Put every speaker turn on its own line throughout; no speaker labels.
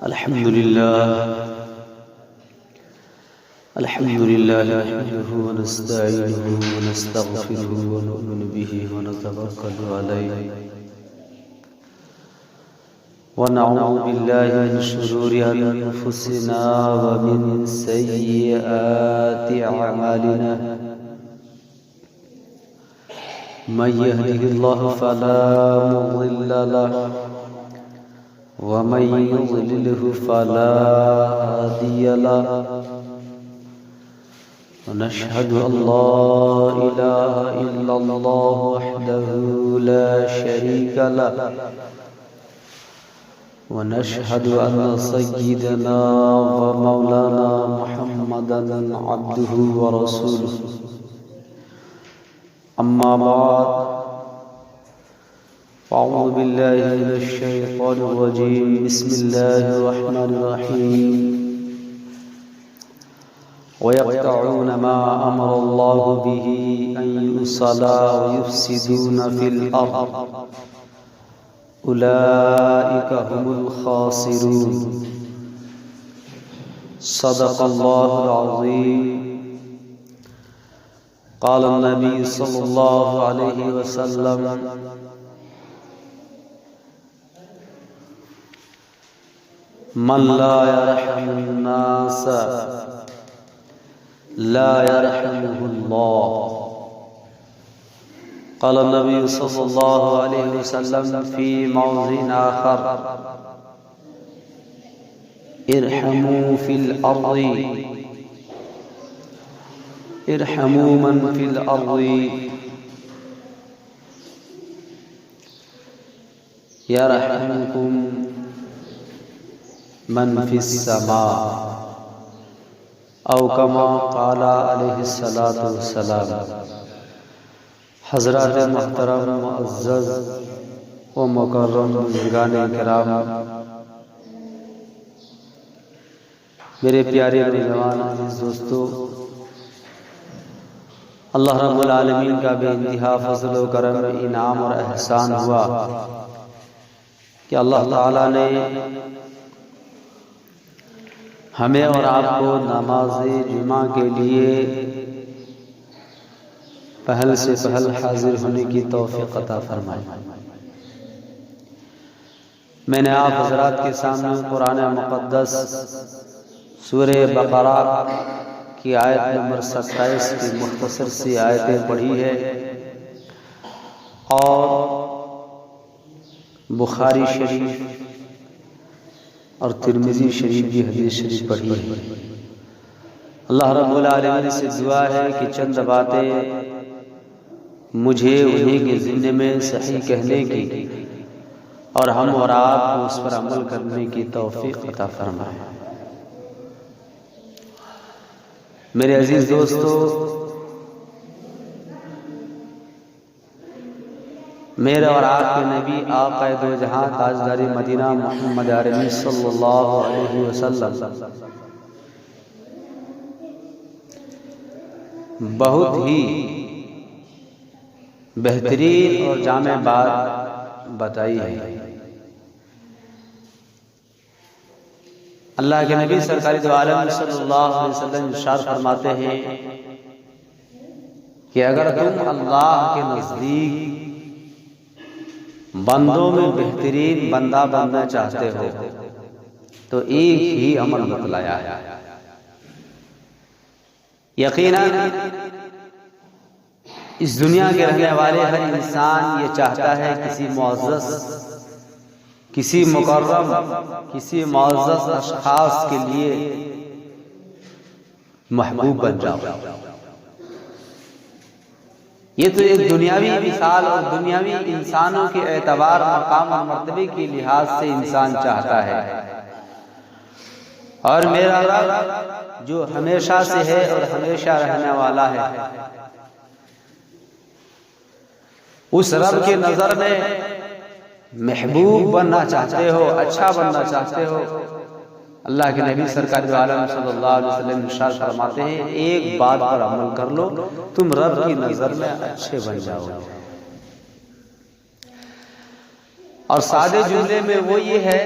الحمد لله نحمده ونستعينه ونستغفره ونؤمن به ونتوكل عليه ونعوذ بالله من شرور أنفسنا ومن سيئات أعمالنا من يهده الله فلا مضل له ومن يضلله فلا هادي له ونشهد أن لا إله إلا الله وحده لا شريك له ونشهد أن سيدنا ومولانا محمدا عبده ورسوله أما بعد أعوذ بالله من الشيطان الرجيم بسم الله الرحمن الرحيم ويقطعون ما أمر الله به أن يوصل ويفسدون في الأرض أولئك هم الخاسرون صدق الله العظيم قال النبي صلى الله عليه وسلم من لا يرحم الناس لا يرحمه الله قال النبي صلى الله عليه وسلم في موضع آخر ارحموا في الأرض ارحموا من في الأرض يرحمكم من في السماء او كما قال علیہ الصلوۃ والسلام۔ حضرات محترم معزز و مکرم بزرگان کرام، میرے پیارے نوجوان عزیز دوستو، اللہ رب العالمین کا بے انتہا فضل و کرم، انعام اور احسان ہوا کہ اللہ تعالیٰ نے ہمیں اور آپ کو نماز جمعہ کے لیے پہل سے پہل حاضر ہونے کی توفیق عطا فرمائی۔ میں نے آپ حضرات کے سامنے قرآن مقدس سورہ بقرہ کی آیت نمبر 27 کی مختصر سی آیتیں پڑھی ہے اور بخاری شریف اور ترمذی شریف کی حدیث شریف پڑھی ہے۔ اللہ رب العالمین سے دعا ہے کہ چند باتیں مجھے انہیں کے ذمے میں صحیح کہنے کی اور ہم اور آپ کو اس پر عمل کرنے کی توفیق عطا فرمائے۔ میرے عزیز دوستو، میرے اور آپ کے نبی آقا دو جہاں تاجدار مدینہ محمد عربی صلی اللہ علیہ وسلم بہت ہی بہترین اور جامع بات بتائی ہے۔ اللہ کے نبی سرکار دو عالم صلی اللہ علیہ وسلم ارشاد فرماتے ہیں کہ اگر تم اللہ کے نزدیک بندوں میں بہترین بندہ بننا چاہتے ہو تو ایک ہی عمل بتلایا ہے۔ یقیناً اس دنیا کے رہنے والے ہر انسان یہ چاہتا ہے کسی معزز، کسی مکرم، کسی معزز اشخاص کے لیے محبوب بن جاؤ۔ یہ تو ایک دنیاوی مثال اور دنیاوی انسانوں کے اعتبار، مقام اور مرتبے کے لحاظ سے انسان چاہتا ہے، اور میرا رب جو ہمیشہ سے ہے اور ہمیشہ رہنے والا ہے، اس رب کے نظر میں محبوب بننا چاہتے ہو، اچھا بننا چاہتے ہو، اللہ کے نبی سرکار دو عالم صلی اللہ علیہ وسلم ارشاد فرماتے ہیں ایک بات پر عمل کر لو، تم رب کی نظر میں اچھے بن جاؤ گے۔ اور سادے جملے میں وہ یہ ہے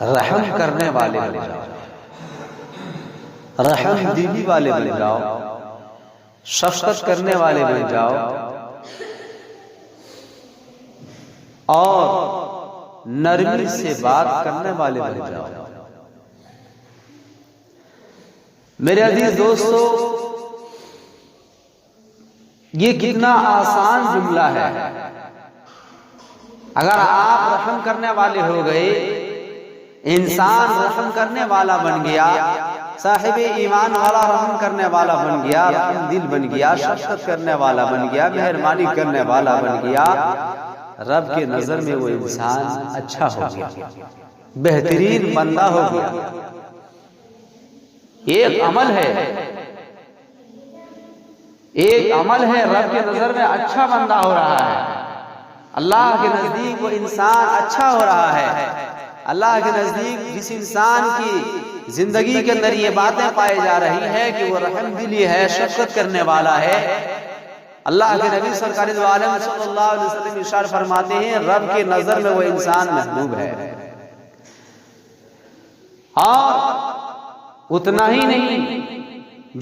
رحم کرنے والے بن جاؤ، رحم دلی والے بن جاؤ، شفقت کرنے والے بن جاؤ، اور نرمی سے بات کرنے والے بن جاؤ۔ میرے عزیز دوستو، یہ کتنا آسان جملہ ہے۔ اگر آپ رحم کرنے والے ہو گئے، انسان رحم کرنے والا بن گیا، صاحب ایمان والا رحم کرنے والا بن گیا، رحم دل بن گیا، شفقت کرنے والا بن گیا، مہربانی کرنے والا بن گیا، رب کے نظر میں وہ انسان اچھا ہو گیا، بہترین بندہ ہو گیا۔ ایک عمل ہے، ایک عمل ہے، رب کے نظر میں اچھا بندہ ہو رہا ہے، اللہ کے نزدیک وہ انسان اچھا ہو رہا ہے۔ اللہ کے نزدیک جس انسان کی زندگی کے اندر یہ باتیں پائی جا رہی ہے کہ وہ رحم دلی ہے، شفقت کرنے والا ہے، اللہ کے نبی سرکار دو عالم صلی اللہ علیہ وسلم ارشاد فرماتے ہیں رب کے نظر میں وہ انسان محبوب ہے۔ اور اتنا ہی نہیں،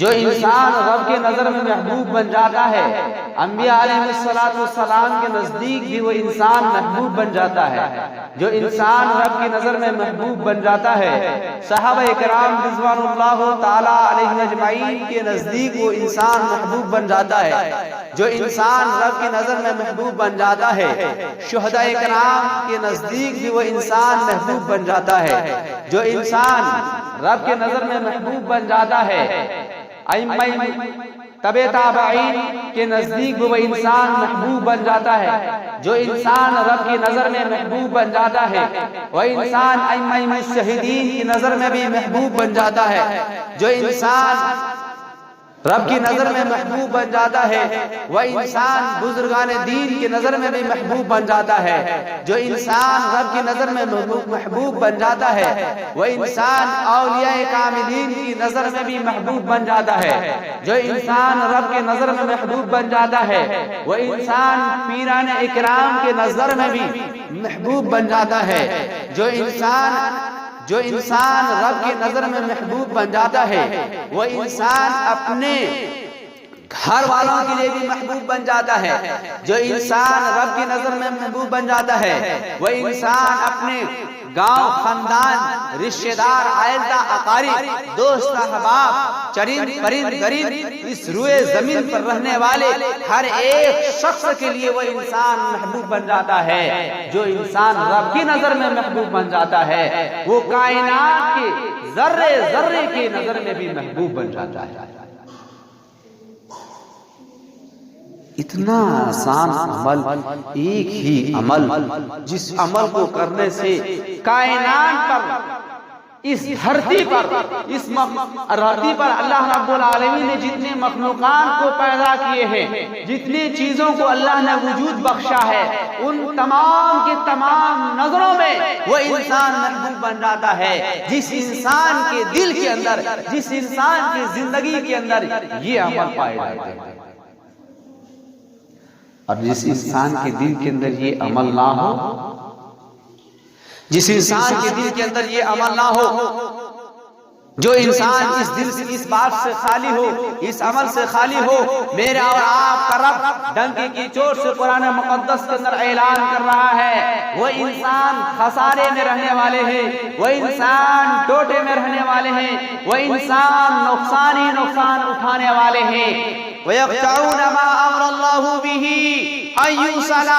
جو انسان رب کے نظر میں محبوب بن جاتا ہے، انبیاء علیہ السلام کے نزدیک بھی وہ انسان محبوب بن جاتا ہے۔ جو انسان رب کی نظر میں محبوب بن جاتا ہے، صحابہ کرام رضوان اللہ تعالی علیہم اجمعین کے نزدیک وہ انسان محبوب بن جاتا ہے۔ جو انسان رب کی نظر میں محبوب بن جاتا ہے، شہداء کرام کے نزدیک بھی وہ انسان محبوب بن جاتا ہے۔ جو انسان رب کے نظر میں محبوب بن جاتا ہے، ائمہ تبع تابعین کے نزدیک وہ انسان محبوب بن جاتا ہے۔ جو انسان رب کی نظر میں محبوب بن جاتا ہے، وہ انسان ائمہ مجتہدین کی نظر میں بھی محبوب بن جاتا ہے۔ جو انسان رب کی نظر میں محبوب بن جاتا ہے، وہ انسان بزرگان دین کی نظر میں بھی محبوب بن جاتا ہے۔ جو انسان رب کی نظر میں محبوب بن جاتا ہے، وہ انسان اولیاء کاملین کی نظر میں بھی محبوب بن جاتا ہے۔ جو انسان رب کے نظر میں محبوب بن جاتا ہے، وہ انسان پیران اکرام کے نظر میں بھی محبوب بن جاتا ہے۔ جو انسان رب کی نظر میں محبوب بن جاتا ہے، وہ انسان اپنے گھر والوں کے لیے بھی محبوب بن جاتا ہے۔ جو انسان رب کی نظر میں محبوب بن جاتا ہے، وہ انسان اپنے گاؤں، خاندان، رشتہ دار، عائلہ، اقارب، دوست، احباب، چرند پرند غریب، اس روئے زمین پر رہنے والے ہر ایک شخص کے لیے وہ انسان محبوب بن جاتا ہے۔ جو انسان رب کی نظر میں محبوب بن جاتا ہے، وہ کائنات کے ذرے ذرے کی نظر میں بھی محبوب بن جاتا ہے۔ اتنا آسان عمل، ایک ہی عمل، جس عمل کو کرنے سے کائنات پر، اس دھرتی پر، اس دھرتی پر اللہ رب العالمین نے جتنے مخلوقات کو پیدا کیے ہیں، جتنی چیزوں کو اللہ نے وجود بخشا ہے، ان تمام کے تمام نظروں میں وہ انسان محبوب بن جاتا ہے۔ جس انسان کے دل کے اندر، جس انسان کی زندگی کے اندر یہ عمل پائے جاتے ہیں، اور جس انسان کے دل کے اندر یہ عمل نہ ہو، جس انسان کے دل کے اندر یہ عمل نہ ہو، جو انسان اس دل سے، اس بات سے خالی ہو، اس عمل سے خالی ہو، میرا اور آپ کا رب ڈنکی کی چوٹ سے قرآن مقدس کے اندر اعلان کر رہا ہے، وہ انسان خسارے میں رہنے والے ہیں، وہ انسان ٹوٹے میں رہنے والے ہیں، وہ انسان نقصان ہی نقصان اٹھانے والے ہیں۔ وَيَقْطَعُونَ مَا أَمْرَ اللَّهُ بِهِ أَن يُوصَلَ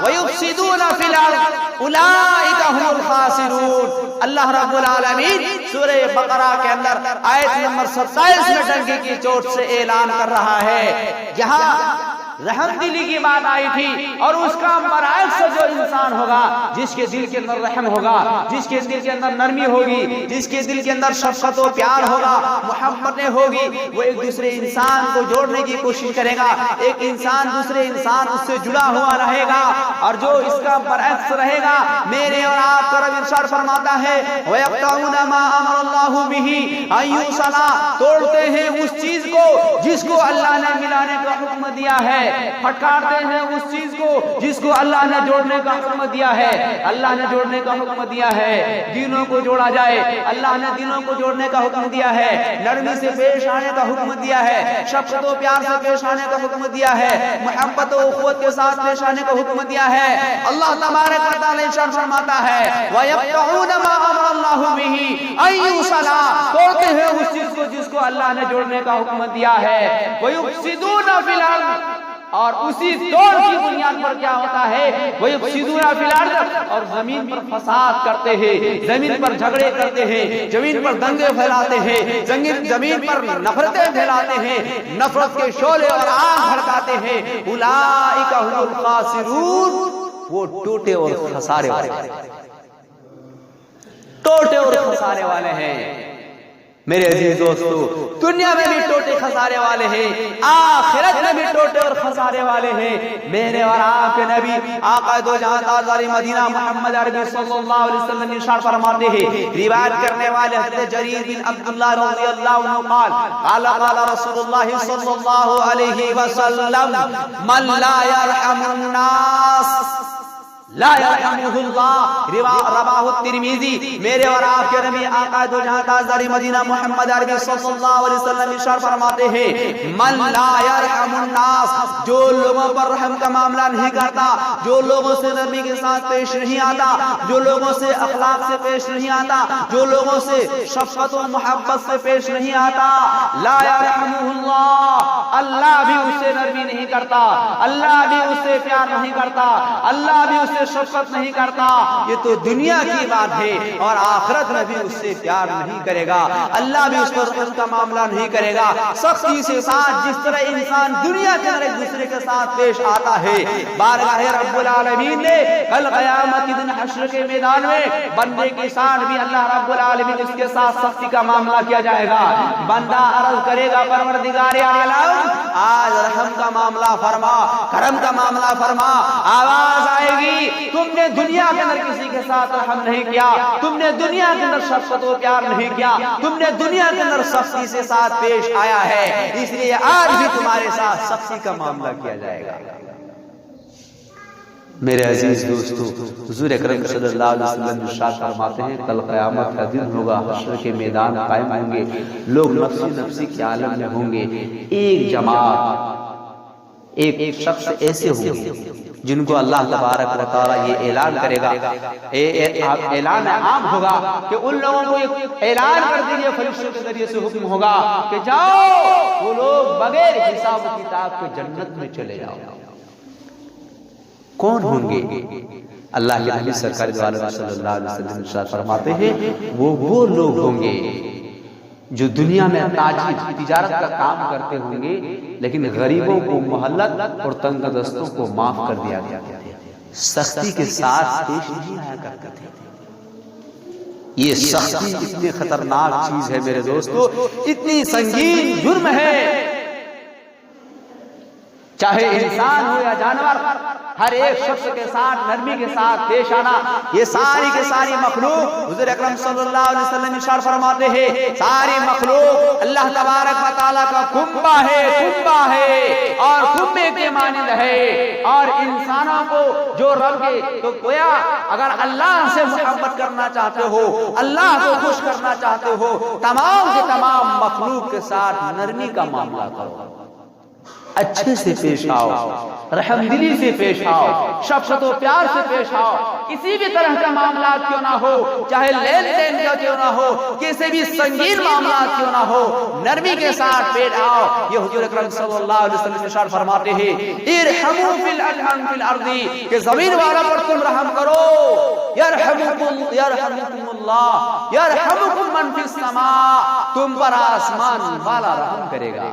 وَيُفْسِدُونَ فِي الْأَرْضِ أُولَٰئِكَ هُمُ الْخَاسِرُونَ۔ اللہ رب العالمین سورہ بقرہ کے اندر آیت نمبر 27 میں ڈنکی کی چوٹ سے اعلان کر رہا ہے، جہاں رحم دلی کی بات آئی تھی، اور اس کا برعکس جو انسان ہوگا، جس کے دل کے اندر رحم ہوگا، جس کے دل کے اندر نرمی ہوگی، جس کے دل کے اندر شفقت و پیار ہوگا، محبتیں ہوگی، وہ ایک دوسرے انسان کو جوڑنے کی کوشش کرے گا، ایک انسان دوسرے انسان اس سے جڑا ہوا رہے گا۔ اور جو اس کا برعکس رہے گا، میرے اور آپ کا تعالی ارشاد فرماتا ہے وَيَقْطَعُونَ مَا أَمَرَ اللَّهُ بِهِ أَن يُوصَلَ، توڑتے ہیں اس چیز کو جس کو اللہ نے ملانے کا حکم دیا ہے، پھٹکارتے ہیں اس چیز کو جس کو اللہ نے جوڑنے کا حکم دیا ہے۔ اللہ نے جوڑنے کا حکم دیا ہے، دینوں کو جوڑا جائے، اللہ نے دینوں کو جوڑنے کا حکم دیا ہے، نرمی سے پیش آنے کا حکم دیا ہے، شفقت و پیار سے پیش آنے کا حکم دیا ہے، محبت و اخوت کے ساتھ پیش آنے کا حکم دیا ہے۔ اللہ تبارک و تعالی ارشاد فرماتا ہے وَيَقْطَعُونَ مَا أَمَرَ اللَّهُ بِهِ أَن يُوصَلَ، توڑتے ہیں اس چیز کو جس کو اللہ نے جوڑنے کا حکم دیا ہے۔ وَيُفْسِدُونَ فِي الْأَرْضِ، اور اسی توڑ کی بنیاد پر کیا ہوتا ہے وَيُفْسِدُونَ فِي الْأَرْضِ، اور زمین پر فساد کرتے ہیں، زمین پر جھگڑے کرتے ہیں، زمین پر دنگے پھیلاتے ہیں، زمین پر نفرتیں پھیلاتے ہیں، نفرت کے شعلے اور آگ بھڑکاتے ہیں۔ اولئک هم الخاسرون، وہ ٹوٹے اور خسارے والے، ٹوٹے اور خسارے والے ہیں۔ میرے عزیز دوستو، دنیا میں بھی ٹوٹے خسارے والے ہیں، آخرت میں بھی ٹوٹے اور خسارے والے ہیں۔ میرے اور آپ کے نبی آقا دو جہاں تاجدار مدینہ محمد عربی صلی اللہ علیہ وسلم ارشاد فرماتے ہیں، روایت کرنے والے حضرت جریر بن عبداللہ رضی اللہ عنہ قال قال قال رسول اللہ صلی اللہ علیہ وسلم من لا يرحم الناس لا يرحمه اللہ، رواہ الترمذی۔ میرے اور آپ کے نبی آقا دو جہاں تاجدار مدینہ محمد عربی صلی اللہ علیہ وسلم ارشاد فرماتے ہیں من لا يرحم الناس، جو لوگوں پر رحم کا معاملہ نہیں کرتا، جو لوگوں سے نرمی کے ساتھ پیش نہیں آتا، جو لوگوں سے اخلاق سے پیش نہیں آتا، جو لوگوں سے شفقت و محبت سے پیش نہیں آتا، لا يرحمه اللہ، اللہ بھی اس سے نرمی نہیں کرتا، اللہ بھی اس سے پیار نہیں کرتا، اللہ بھی اس سے شفقت نہیں کرتا۔ یہ تو دنیا کی بات ہے، اور آخرت میں بھی اس سے پیار نہیں کرے گا، اللہ بھی اس پر رحم کا معاملہ نہیں کرے گا۔ سختی سے ساتھ جس طرح انسان دنیا کے اندر ایک دوسرے کے ساتھ پیش آتا ہے، بارگاہ رب العالمین نے کل قیامت کے دن حشر کے میدان میں بندے کے ساتھ بھی اللہ رب العالمین اس کے ساتھ سختی کا معاملہ کیا جائے گا۔ بندہ عرض کرے گا پروردگار عالم آج رحم کا معاملہ فرما، کرم کا معاملہ فرما۔ آواز آئے گی تم نے دنیا کے اندر کسی کے ساتھ رحم نہیں کیا، تم نے دنیا کے اندر شفقت و پیار نہیں کیا، تم نے دنیا کے اندر سختی سے ساتھ پیش آیا ہے، اس لیے آج بھی تمہارے ساتھ سختی کا معاملہ کیا جائے گا۔ میرے عزیز دوستو، حضور اکرم صلی اللہ علیہ وسلم ارشاد فرماتے ہیں کل قیامت کا دن ہوگا، حشر کے میدان قائم ہوں گے، لوگ نفسی نفسی کے عالم میں ہوں گے، ایک جماعت، ایک شخص ایسے ہوں گے جن کو اللہ تبارک و تعالی یہ اعلان کرے گا، اعلان عام ہوگا کہ ان لوگوں کو اعلان کر دیجئے، فرشتوں کے ذریعے سے حکم ہوگا کہ جاؤ، وہ لوگ بغیر حساب و کتاب کے جنت میں چلے جاؤ۔ کون ہوں گے؟ اللہ کے نبی سرکار دو عالم صلی اللہ علیہ وسلم ارشاد فرماتے ہیں وہ لوگ ہوں گے جو دنیا میں تجارت کا کام کرتے ہوں گے، لیکن غریبوں کو مہلت اور تنگ دستوں کو معاف کر دیا گیا، سختی کے ساتھ پیش نہیں آیا کرتے تھے۔ یہ سختی اتنی خطرناک چیز ہے میرے دوستو، اتنی سنگین جرم ہے، چاہے انسان ہو یا جانور، ہر ایک شخص کے ساتھ نرمی کے ساتھ پیش آنا۔ یہ ساری کے ساری مخلوق حضور اکرم صلی اللہ علیہ وسلم ارشاد فرماتے ہیں ساری مخلوق اللہ تبارک و تعالیٰ کا کنبہ ہے اور کنبے کے مانند ہے، اور انسانوں کو جو رب کے تو گویا اگر اللہ سے محبت کرنا چاہتے ہو، اللہ کو خوش کرنا چاہتے ہو، تمام کے تمام مخلوق کے ساتھ نرمی کا معاملہ کرو، اچھے سے پیش آؤ، رحم دلی سے پیش آؤ، شفقت و پیار سے پیش آؤ، کسی بھی طرح کا معاملات کیوں نہ ہو، چاہے لین دین کا کیوں نہ ہو، کسی بھی سنگین معاملات کیوں نہ ہو، نرمی کے ساتھ پیش آؤ۔ یہ حضور اکرم صلی اللہ علیہ وسلم ارشاد فرماتے ہیں ارحموا فی الارض، کہ زمین والا پر تم رحم کرو، یرحمکم اللہ یرحمکم من فی السماء، تم پر آسمان والا رحم کرے گا۔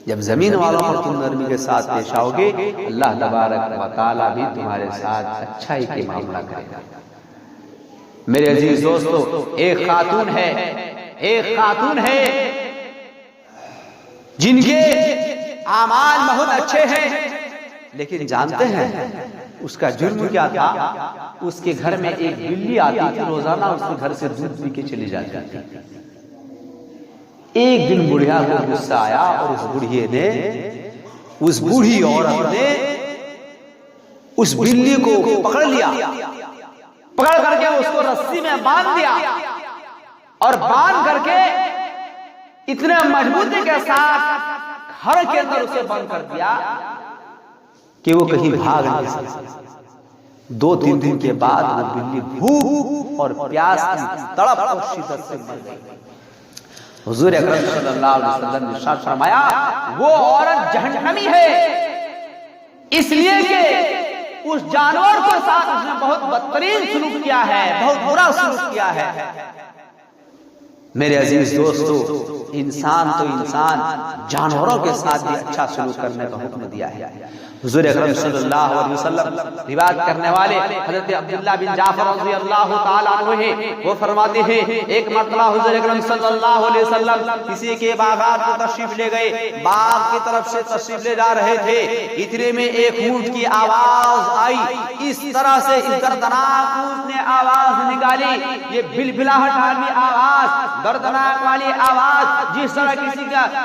جب زمین والوں پر تم نرمی کے ساتھ پیش آؤ گے، اللہ تبارک و تعالیٰ بھی تمہارے ساتھ اچھائی کے معاملہ کرے گا۔ میرے عزیز دوستو، ایک خاتون ہے جن کے اعمال بہت اچھے ہیں، لیکن جانتے ہیں اس کا جرم کیا تھا؟ اس کے گھر میں ایک بلی آتی تھی، روزانہ اس کے گھر سے دودھ پی کے چلی جاتی تھی۔ ایک دن بڑھیا کو غصہ آیا اور اس بڑھیے نے، اس بوڑھی عورت نے اس بلی کو پکڑ لیا، پکڑ کر کے اس کو رسی میں باندھ دیا اور باندھ کر کے اتنے مضبوطی کے ساتھ گھر کے اندر اسے بند کر دیا کہ وہ کہیں بھاگ نہیں سکتا۔ 2-3 دن کے بعد وہ بلی بھوک اور پیاس کی تڑپ اور شدت سے مر گئی۔ حضور اکرم صلی اللہ علیہ وسلم نے ارشاد فرمایا وہ عورت جہنمی ہے، اس لیے کہ اس جانور کے ساتھ اس نے بہت بدترین سلوک کیا ہے، بہت برا سلوک کیا ہے۔ میرے عزیز دوستو، انسان تو انسان، جانوروں کے ساتھ بھی اچھا سلوک کرنے کا حکم دیا ہے۔ حضور اکرم صلی اللہ علیہ وسلم روایت کرنے والے حضرت عبداللہ بن جعفر رضی اللہ تعالیٰ عنہ ہیں، وہ فرماتے ہیں ایک مرتبہ حضور اکرم صلی اللہ علیہ وسلم کسی کے باغات کو تشریف لے گئے، باغ کی طرف سے تشریف لے جا رہے تھے، اتنے میں ایک اونٹ کی آواز آئی، اس طرح سے اس دردناک اونٹ نے آواز نکالی، یہ بلبلاہٹ والی آواز، دردناک والی آواز، جس طرح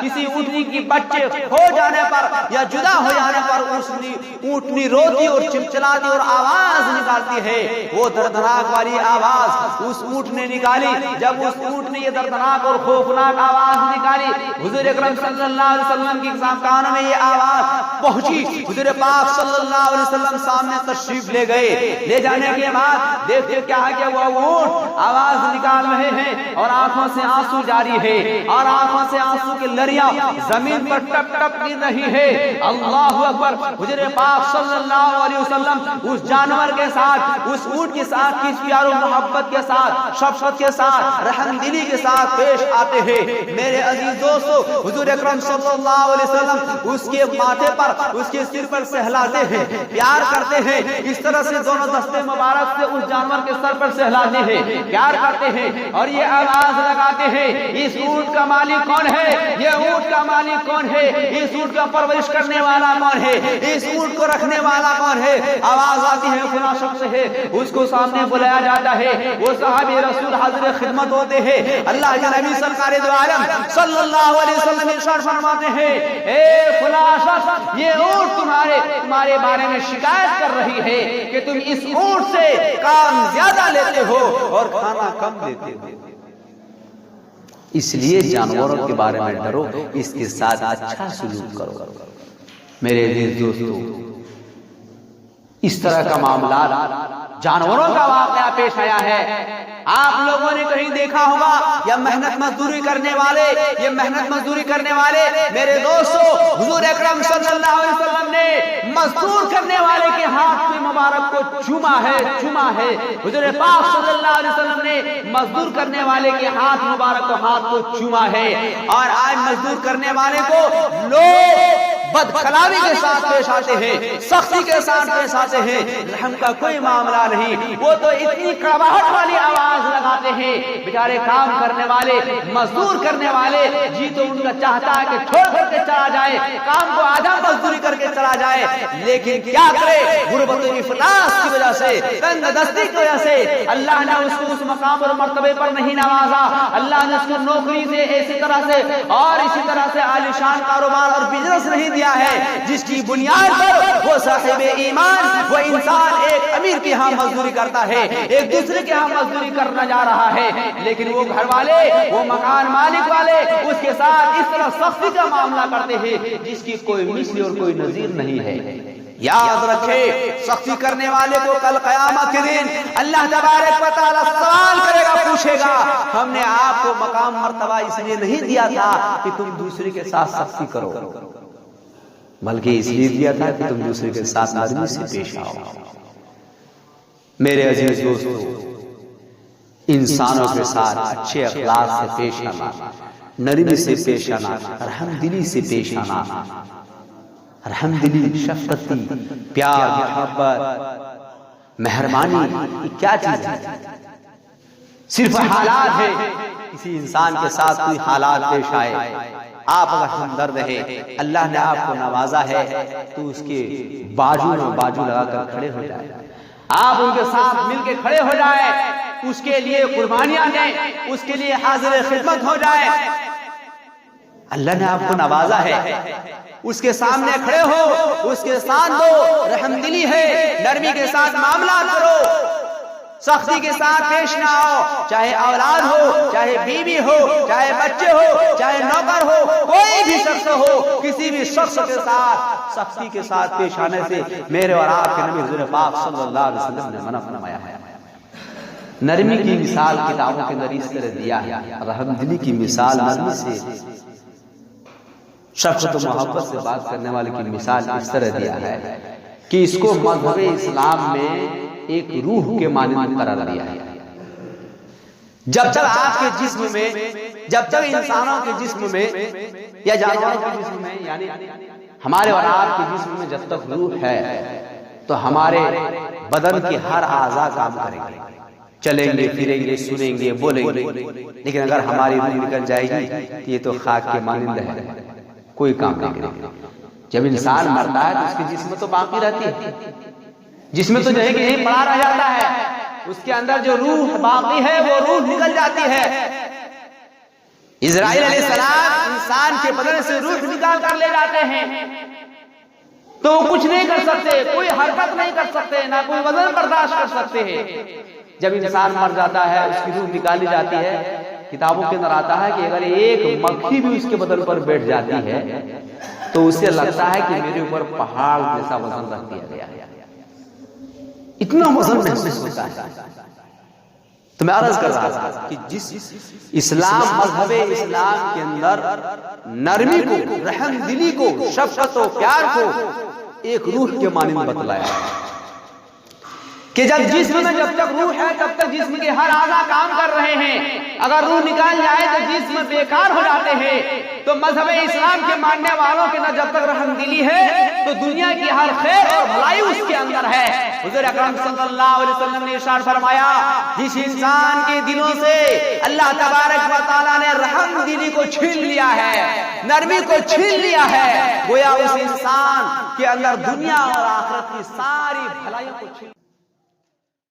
کسی اونٹنی کی بچے کھو جانے پر یا جدا ہو جانے پر اونٹنی روتی اور چمچلاتی اور آواز نکالتی ہے، وہ دردناک والی آواز اس اونٹ نے نکالی۔ جب اس اونٹ نے یہ دردناک اور خوفناک آواز نکالی، حضور اکرم صلی اللہ علیہ وسلم کی کانوں میں یہ آواز پہنچی، حضور پاک صلی اللہ علیہ وسلم سامنے تشریف لے گئے۔ لے جانے کے بعد دیکھتے کیا ہے کہ وہ اونٹ آواز نکال رہے ہیں اور آنکھوں سے آنسو جاری ہے، اور آنکھوں سے آنسو کی لریاں زمین پر ٹپ ٹپ گر رہی ہے۔ اللہ اکبر! حضور پاک صلی اللہ علیہ وسلم اس جانور کے ساتھ، اس اونٹ کے ساتھ کس پیار و محبت کے ساتھ، شفقت کے ساتھ، رحم دلی کے ساتھ پیش آتے ہیں۔ میرے عزیز دوستو، حضور اکرم صلی اللہ علیہ وسلم اس کے ماتھے پر، اس کے سر پر سہلاتے ہیں، پیار کرتے ہیں، اس طرح سے دونوں دستے مبارک سے اس جانور کے سر پر سہلاتے ہیں، پیار کرتے ہیں اور یہ آواز لگاتے ہیں اس اونٹ کا مالک کون ہے، یہ اونٹ کا مالک کون ہے، اس اونٹ کا پرورش کرنے والا کون ہے، اس اونٹ کو رکھنے والا کون ہے۔ آواز آتی ہے فلاں شخص ہے، اس کو سامنے بلایا جاتا ہے، وہ صحابی رسول حاضر خدمت ہوتے ہیں، اللہ کے نبی سرکار دو عالم صلی اللہ علیہ وسلم ارشاد فرماتے ہیں اے فلاں شخص، یہ اونٹ تمہارے بارے میں شکایت کر رہی ہے کہ تم اس اونٹ سے کام زیادہ لیتے ہو اور کھانا کم دیتے ہو۔ اس لیے جانوروں کے بارے میں ڈرو، اس کے ساتھ اچھا سلوک کرو۔ میرے عزیز دوستو، اس طرح کا معاملات جانوروں کا واقعہ پیش آیا ہے۔ آپ لوگوں نے کہیں دیکھا ہوگا یہ محنت مزدوری کرنے والے میرے دوستو، حضور اکرم صلی اللہ علیہ وسلم نے مزدور کرنے والے کے ہاتھ میں مبارک کو چوما ہے۔ حضور پاک صلی اللہ علیہ وسلم نے مزدور کرنے والے کے ہاتھ مبارک کو چوما ہے، اور آج مزدور کرنے والے کو لوگ بدکلامی کے ساتھ پیش آتے ہیں، سختی کے ساتھ پیش آتے ہیں، رحم کا کوئی معاملہ نہیں۔ وہ تو اتنی کڑواہٹ والی آواز لگاتے ہیں، بیچارے کام کرنے والے، مزدور کرنے والے، جی تو ان کا چاہتا ہے کہ چھوڑ کر کے چلا جائے، کام کو آدھا مزدوری کر کے چلا جائے، لیکن کیا کرے، غربت و افلاس کی وجہ سے، تنگ دستی کی وجہ سے اللہ نے اس کو اس مقام اور مرتبے پر نہیں نوازا۔ اللہ نے اس کو نوکری سے اسی طرح سے عالیشان کاروبار اور بزنس نہیں دیا ہے جس کی بنیاد پر وہ صاحب ایمان، وہ انسان ایک امیر کے ہاں مزدوری کرتا ہے، ایک دوسرے کے ہاں مزدوری کرنا جا رہا ہے، لیکن وہ گھر والے، وہ مکان مالک والے اس کے ساتھ اس طرح سختی کا معاملہ کرتے ہیں جس کی کوئی مثل اور کوئی نظیر نہیں ہے۔ یاد رکھے، سختی کرنے والے کو کل قیامت کے دن اللہ تبارک و تعالی سوال کرے گا، پوچھے گا ہم نے آپ کو مقام مرتبہ اس لیے نہیں دیا تھا کہ تم دوسرے کے ساتھ سختی کرو، بلکہ اس لیے دیا تھا کہ تم دوسرے کے ساتھ نرمی سے پیش آؤ۔ میرے عزیز دوستو، انسانوں کے ساتھ اچھے اخلاق سے پیش آنا، نرمی سے پیش آنا، رحم دلی سے پیش آنا، رحم دلی، شفقتی، پیار، محبت، مہربانی، یہ کیا چیز ہے؟ صرف حالات ہے، کسی انسان کے ساتھ کوئی حالات پیش آئے، آپ اگر ہمدرد ہیں، اللہ نے آپ کو نوازا ہے تو اس کے بازو میں بازو لگا کر کھڑے ہو جائیں، آپ ان کے ساتھ مل کے کھڑے ہو جائیں، اس کے لیے قربانیاں دیں، اس کے لیے حاضر خدمت ہو جائیں۔ اللہ نے آپ کو نوازا ہے، اس کے سامنے کھڑے ہو، اس کے ساتھ دو، رحم دلی ہے، نرمی کے ساتھ معاملات کرو، سختی کے ساتھ پیش نہ آؤ، چاہے اولاد ہو، چاہے بیوی ہو، چاہے بچے ہو، چاہے نوکر ہو، کوئی بھی شخص ہو، کسی بھی شخص کے ساتھ سختی کے ساتھ پیش آنے سے میرے اور آپ کے نبی حضور پاک صلی اللہ علیہ وسلم نے منع فرمایا ہے۔ نرمی کی مثال کتابوں کے اندر اس طرح دیا ہے، رحم دلی کی مثال نرمی سے، شفقت و محبت سے بات کرنے والے کی مثال اس طرح دیا ہے کہ اس کو مذہب اسلام میں ایک روح کے مانند قرار دیا ہے۔ جب تک آپ کے جسم میں، جب تک انسانوں کے جسم میں یا جانوروں کے جسم میں، یعنی ہمارے اور آپ کے جسم میں جب تک روح ہے تو ہمارے بدن کے ہر اعضاء کام کریں گے، چلیں گے، پھریں گے، سنیں گے، بولیں گے۔ لیکن اگر ہماری روح نکل جائے گی تو یہ تو خاک کے مانند ہے، کوئی کام نہیں کرے گا۔ جب انسان مرتا ہے تو اس کے جسم تو باقی رہتی ہے، جس میں تو جو ہے کہ یہیں پڑا رہ جاتا ہے، اس کے اندر جو روح باقی ہے وہ روح نکل جاتی ہے۔ اسرائیل علیہ السلام انسان کے بدن سے روح نکال کر لے جاتے ہیں تو وہ کچھ نہیں کر سکتے، کوئی حرکت نہیں کر سکتے، نہ کوئی وزن برداشت کر سکتے ہیں۔ جب انسان مر جاتا ہے، اس کی روح نکالی جاتی ہے، کتابوں کے اندر آتا ہے کہ اگر ایک مکھی بھی اس کے بدن پر بیٹھ جاتی ہے تو اسے لگتا ہے کہ میرے اوپر پہاڑ جیسا وزن رکھ دیا گیا ہے، اتنا وزن محسوس ہوتا ہے۔ تو میں عرض کر رہا تھا کہ جس اسلام، مذہب اسلام کے اندر نرمی کو، رحم دلی کو، شفقت و پیار کو ایک روح کے مانند بتلایا ہے کہ جب جسم میں جب تک روح ہے تب تک جسم کے ہر اعضاء کام کر رہے ہیں، اگر روح نکال جائے تو جسم بیکار ہو جاتے ہیں۔ تو مذہب اسلام کے ماننے والوں کے اندر جب تک رحم دلی ہے تو دنیا کی ہر خیر اور بھلائی اس کے اندر ہے۔ حضور اکرم صلی اللہ علیہ وسلم نے ارشاد فرمایا، جس انسان کے دلوں سے اللہ تبارک و تعالیٰ نے رحم دلی کو چھین لیا ہے، نرمی کو چھین لیا ہے، گویا اس انسان کے اندر دنیا اور آخرت کی ساری بھلائیوں کو چھین